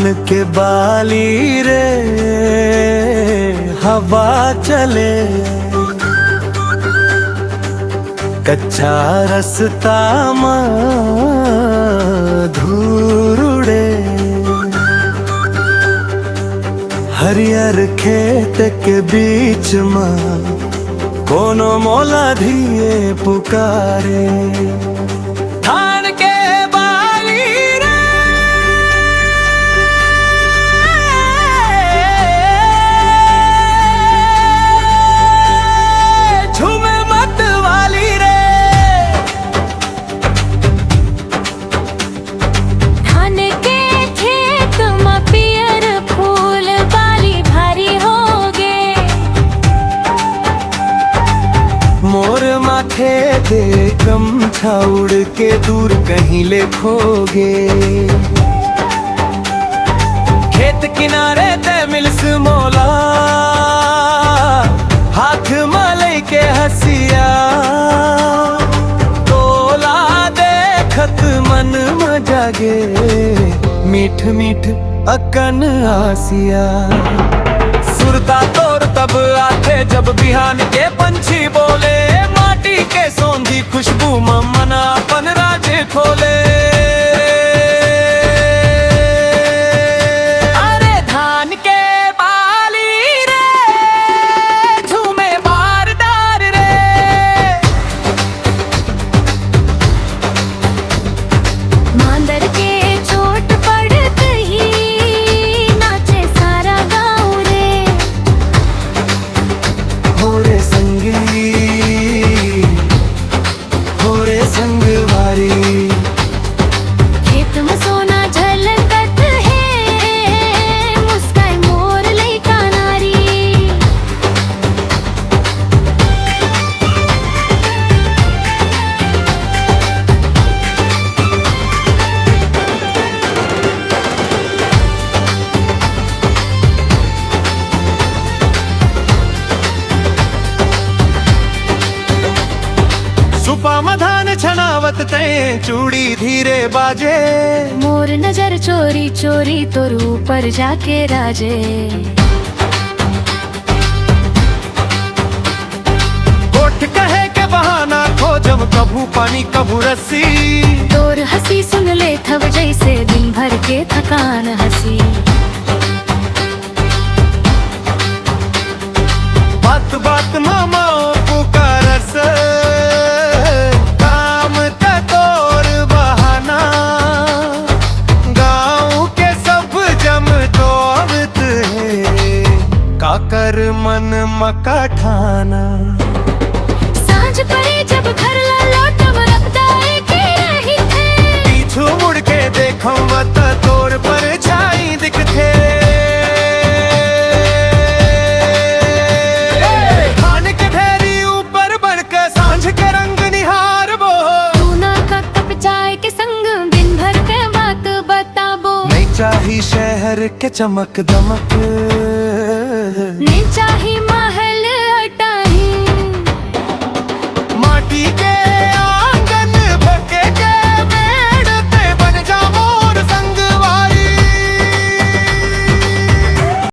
के बाली रे हवा चले, कच्चा रास्ता धूर उड़े, हरियर खेत के बीच में कोनो मोला धिए पुकारे। धान के बाली रे झूमे मत वाली रे, धान के खेत में पियर फूल बाली भारी हो गे, मोर माथे दे गमछा उड़ के दूर कहीं ले खोगे। खेत किनारे ते मिल्स मोला हाथ मलई के हसिया, तोला देखत मन में जागे मीठ मीठ अकन आसिया। सुरता तोर तब आते जब बिहान के पंछी बोले, माटी के सौंधी खुशबू में मना अपन राजे खोले। अरे धान के बाली रे झूमे बारदार रे, मांदर के चोट पड़त ही नाचे सारा गाँव रे। होरे संगी होरे संगवारी, खेत में सोना झलकत है, मुस्काई मोर लइका नारी। सुपा मधान छनावत ते चूड़ी धीरे बाजे, मोर नजर चोरी चोरी तोर ऊपर जाके राजे। कोठ कहे के बहाना खोजम कभू पानी कभू रस्सी, तोर हंसी सुन ले थव जैसे दिन भर के थकान हंसी। बात बात मामा पुकारस, काम त तोर बहाना, गाँव के सब जम तोबत है, काकर मन मका ठाना। सांझ पड़े जब घर ला लौटम रखदाए के रही थे, पीछू मुड़ के देखम वत तोर पर छाई दिखथे। धान के ढेरी ऊपर बढ़के सांझ के रंग निहार बो, तू ना का कप चाय के संग दिन भर के बात बताबो। नहीं चाही शहर के चमक दमक, नहीं चाही